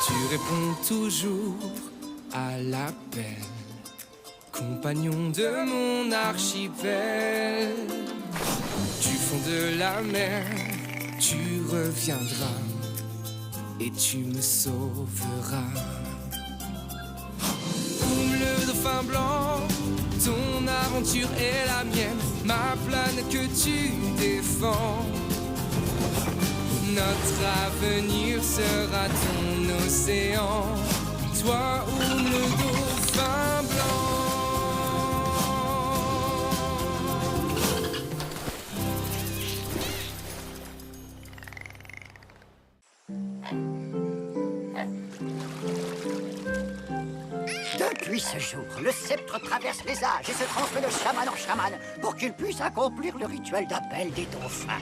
Tu réponds toujours à l'appel, compagnon de mon archipel. Du fond de la mer, tu reviendras et tu me sauveras. Comme le dauphin blanc, ton aventure est la mienne, ma planète que tu défends. Notre avenir sera ton océan, toi ou le dauphin blanc. Depuis ce jour, le sceptre traverse les âges et se transmet de chaman en chaman pour qu'il puisse accomplir le rituel d'appel des dauphins.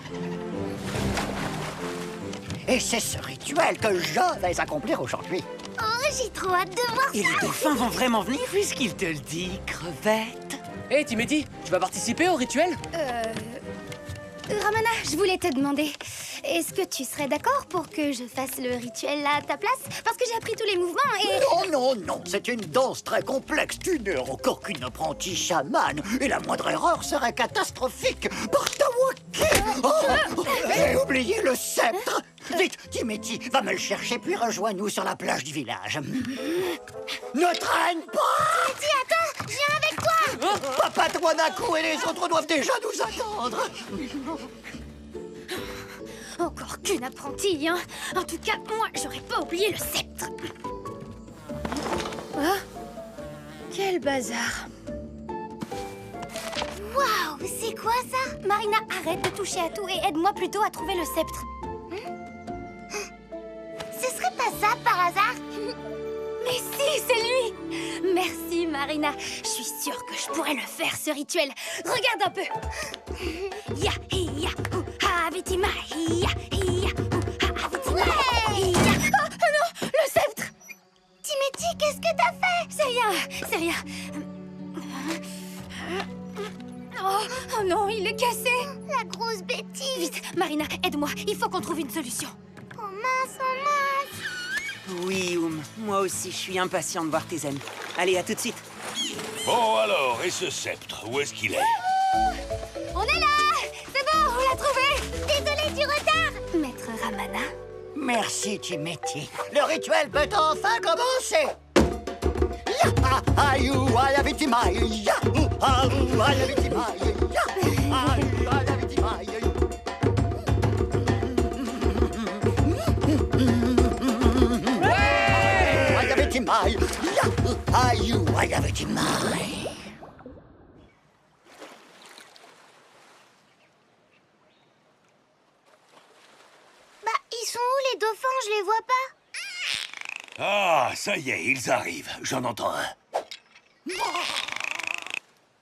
Et c'est ce rituel que je vais accomplir aujourd'hui. Oh, j'ai trop hâte de voir ça. Et les dauphins vont vraiment venir puisqu'il te le dit, crevette. Hé, hey, Timothy, tu vas participer au rituel? Ramana, je voulais te demander, est-ce que tu serais d'accord pour que je fasse le rituel à ta place? Parce que j'ai appris tous les mouvements et... Non, non, non, c'est une danse très complexe. Tu n'es encore qu'une apprentie chamane et la moindre erreur serait catastrophique pour Tawaki. Oh, j'ai oublié le sceptre. Vite, Timothy, va me le chercher puis rejoins-nous sur la plage du village. Ne traîne pas! Timothy, attends, je viens avec toi. Papa Twanaku et les autres doivent déjà nous attendre. Encore qu'une apprentie, hein. En tout cas, moi, j'aurais pas oublié le sceptre. Oh, quel bazar. Waouh, c'est quoi ça? Marina, arrête de toucher à tout et aide-moi plutôt à trouver le sceptre. Ce serait pas ça par hasard? Mais si, c'est lui! Merci, Marina. Je suis sûre que je pourrais le faire, ce rituel. Regarde un peu. Ya, ya, habitima, ya, habitima, ya. Oh non, le sceptre! Timothy, qu'est-ce que t'as fait? C'est rien. Oh non, il est cassé. La grosse bêtise. Vite, Marina, aide-moi. Il faut qu'on trouve une solution. Oh mince, oh mince. Oui, moi aussi, je suis impatient de voir tes amis. Allez, à tout de suite. Bon alors, et ce sceptre, où est-ce qu'il est? On est là! C'est bon, on l'a trouvé! Désolée du retard! Maître Ramana? Merci, Timothy. Le rituel peut enfin commencer. Aïou, ayavitimai, yahou, aïou, ayavitimai, yahou, aïou, ayavitimai. Ayavitimai, yahou, aïou, ayavitimai. Bah, ils sont où les dauphins? Je les vois pas. Ah, ça y est, ils arrivent. J'en entends un.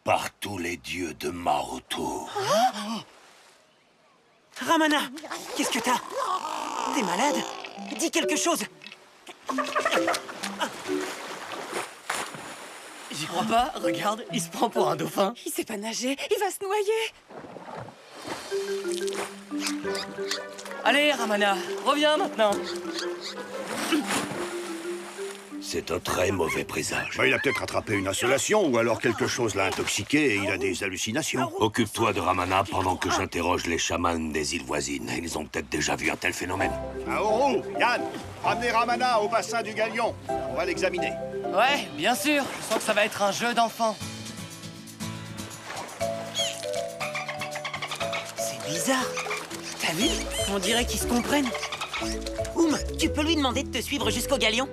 Par tous les dieux de Maruto. Ramana, qu'est-ce que t'as? T'es malade? Dis quelque chose. J'y crois pas, regarde, il se prend pour un dauphin. Il sait pas nager, il va se noyer. Allez, Ramana, reviens maintenant. C'est un très mauvais présage. Il a peut-être attrapé une insolation ou alors quelque chose l'a intoxiqué et il a des hallucinations. Occupe-toi de Ramana pendant que j'interroge les chamans des îles voisines. Ils ont peut-être déjà vu un tel phénomène. Aoru, Yann, ramenez Ramana au bassin du galion. On va l'examiner. Ouais, bien sûr, je sens que ça va être un jeu d'enfant. C'est bizarre. T'as vu? On dirait qu'ils se comprennent. Tu peux lui demander de te suivre jusqu'au galion?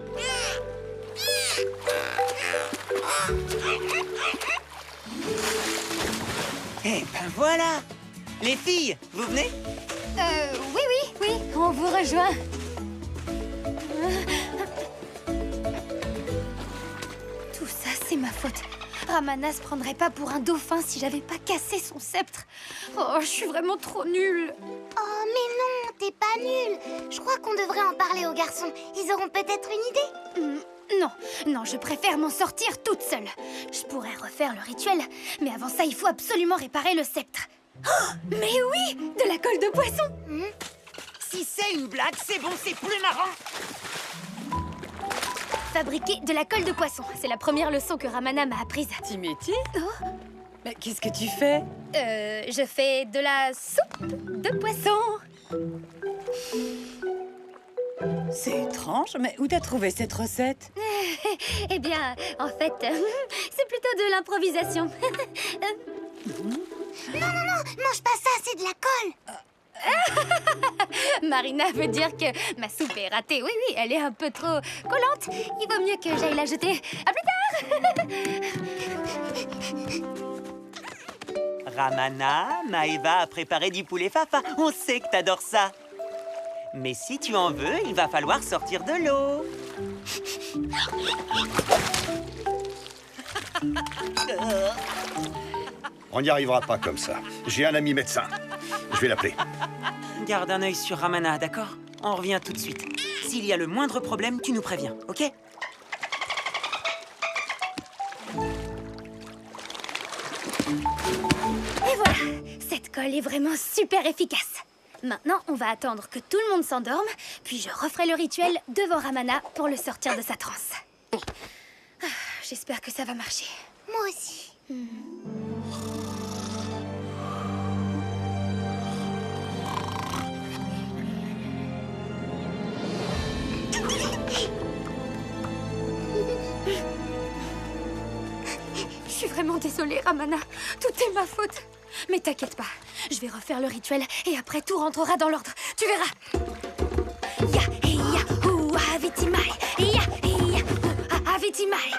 Eh ben voilà! Les filles, vous venez? Oui, on vous rejoint. Tout ça, c'est ma faute. Ramana se prendrait pas pour un dauphin si j'avais pas cassé son sceptre. Oh, je suis vraiment trop nulle. Oh, mais non, t'es pas nulle. Je crois qu'on devrait en parler aux garçons. Ils auront peut-être une idée. Non, je préfère m'en sortir toute seule. Je pourrais refaire le rituel, mais avant ça, il faut absolument réparer le sceptre. Oh, mais oui, de la colle de poisson. Si c'est une blague, c'est bon, c'est plus marrant. fabriquer de la colle de poisson. C'est la première leçon que Ramana m'a apprise. Timothy? Oh. Mais qu'est-ce que tu fais? Je fais de la soupe de poisson. C'est étrange, mais où t'as trouvé cette recette? Eh bien, en fait, c'est plutôt de l'improvisation. Non, mange pas ça, c'est de la colle. Marina veut dire que ma soupe est ratée. Oui, elle est un peu trop collante. Il vaut mieux que j'aille la jeter. À plus tard. Ramana, Maeva a préparé du poulet fafa. On sait que t'adores ça. Mais si tu en veux, il va falloir sortir de l'eau. On n'y arrivera pas comme ça. J'ai un ami médecin. Je vais l'appeler. Garde un œil sur Ramana, d'accord? On revient tout de suite. S'il y a le moindre problème, tu nous préviens, ok? Et voilà, cette colle est vraiment super efficace. Maintenant, on va attendre que tout le monde s'endorme, puis je referai le rituel devant Ramana pour le sortir de sa transe. Ah, j'espère que ça va marcher. Moi aussi. Je suis vraiment désolée, Ramana. Tout est ma faute. Mais t'inquiète pas, je vais refaire le rituel et après tout rentrera dans l'ordre. Tu verras. Ya, ya, oua, vitimai. Ya, ya, oua, vitimai.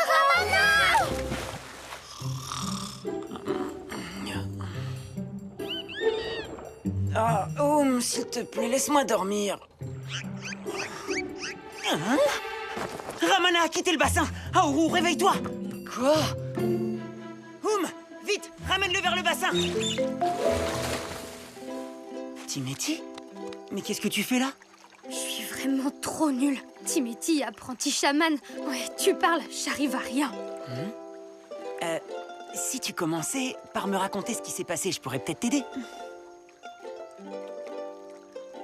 Ramana! Ah, s'il te plaît, laisse-moi dormir. Hein? Ramana a quitté le bassin. Aourou, réveille-toi. Quoi? Vite, ramène-le vers le bassin. Timothy? Mais qu'est-ce que tu fais là? Je suis vraiment trop nulle. Timothy, apprenti chaman. Ouais, tu parles, j'arrive à rien. Si tu commençais par me raconter ce qui s'est passé, je pourrais peut-être t'aider.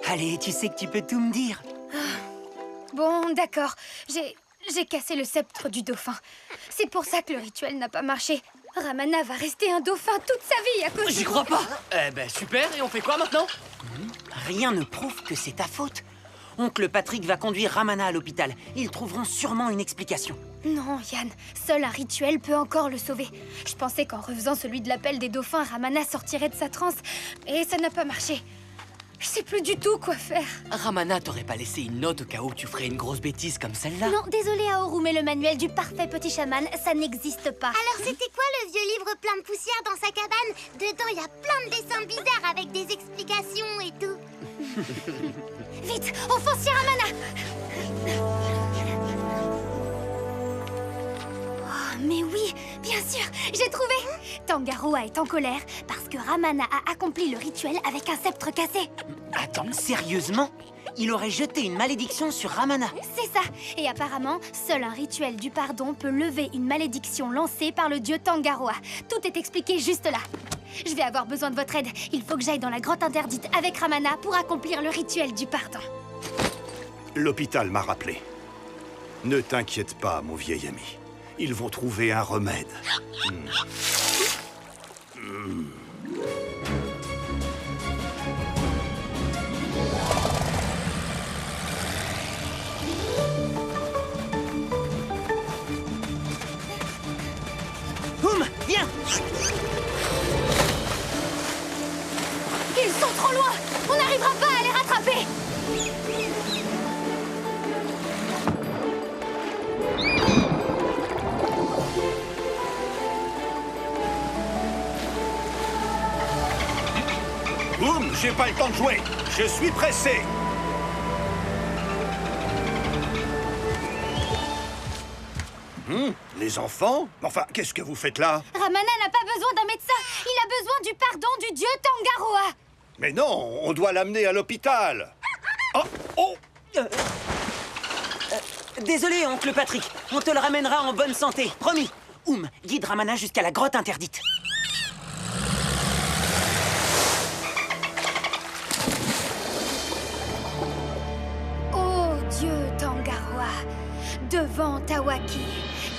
Allez, tu sais que tu peux tout me dire. Bon, d'accord. J'ai cassé le sceptre du dauphin. C'est pour ça que le rituel n'a pas marché. Ramana va rester un dauphin toute sa vie à cause de... J'y crois pas. Eh ben super, et on fait quoi maintenant? Rien ne prouve que c'est ta faute. Oncle Patrick va conduire Ramana à l'hôpital. Ils trouveront sûrement une explication. Non, Yann, seul un rituel peut encore le sauver. Je pensais qu'en refaisant celui de l'appel des dauphins, Ramana sortirait de sa transe. Et ça n'a pas marché. Je sais plus du tout quoi faire. Ramana t'aurait pas laissé une note au cas où tu ferais une grosse bêtise comme celle-là? Non, désolé Aourou, mais le manuel du parfait petit chaman, ça n'existe pas. Alors c'était quoi le vieux livre plein de poussière dans sa cabane? Dedans, il y a plein de dessins bizarres avec des explications et tout. Vite, on fonce sur Ramana. Oh, mais oui, bien sûr, j'ai trouvé. Tangaroa est en colère parce que Ramana a accompli le rituel avec un sceptre cassé. Attends, sérieusement? Il aurait jeté une malédiction sur Ramana. C'est ça. Et apparemment, seul un rituel du pardon peut lever une malédiction lancée par le dieu Tangaroa. Tout est expliqué juste là. Je vais avoir besoin de votre aide. Il faut que j'aille dans la grotte interdite avec Ramana pour accomplir le rituel du pardon. L'hôpital m'a rappelé. Ne t'inquiète pas, mon vieil ami. Ils vont trouver un remède. Viens! Ils sont trop loin. On n'arrivera pas à les rattraper. Boum, j'ai pas le temps de jouer. Je suis pressé. Les enfants? Enfin, qu'est-ce que vous faites là? Ramana n'a pas besoin d'un médecin. Il a besoin du pardon du dieu Tangaroa. Mais non, on doit l'amener à l'hôpital. Oh! Désolé, oncle Patrick. On te le ramènera en bonne santé, promis. Guide Ramana jusqu'à la grotte interdite. Oh, dieu Tangaroa. devant Tawaki,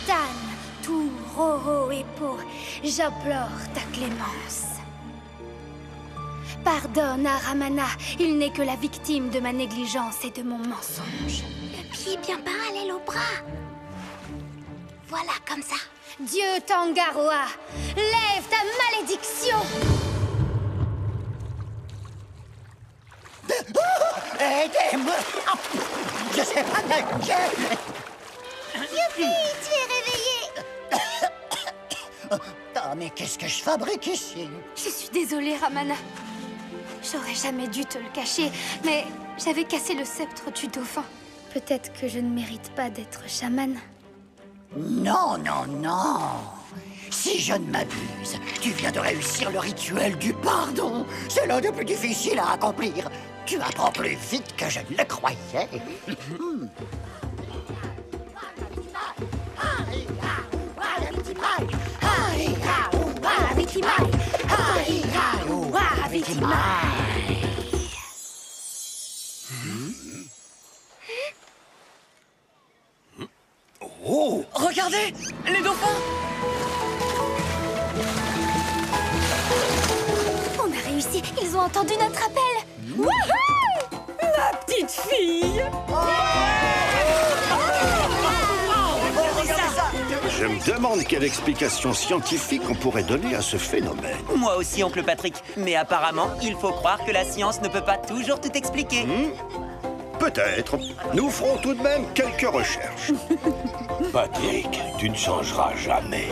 Tan, Tu, Roho et Po, j'implore ta clémence. Pardonne à Ramana, il n'est que la victime de ma négligence et de mon mensonge. Le pied bien parallèle au bras. Voilà, comme ça. Dieu Tangaroa, lève ta malédiction! Aidez-moi! Je sais pas nager! Youpi, tu es réveillé. Ah, mais qu'est-ce que je fabrique ici? Je suis désolée, Ramana. J'aurais jamais dû te le cacher, mais j'avais cassé le sceptre du dauphin. Peut-être que je ne mérite pas d'être chamane. Non, non, non! Si je ne m'abuse, tu viens de réussir le rituel du pardon. C'est l'un des plus difficiles à accomplir. Tu apprends plus vite que je ne le croyais. Oh, regardez, les dauphins. On a réussi, ils ont entendu notre appel. Wouhou! La petite fille! Je me demande quelle explication scientifique on pourrait donner à ce phénomène. Moi aussi, oncle Patrick. Mais apparemment, il faut croire que la science ne peut pas toujours tout expliquer. Peut-être. Nous ferons tout de même quelques recherches. Patrick, tu ne changeras jamais.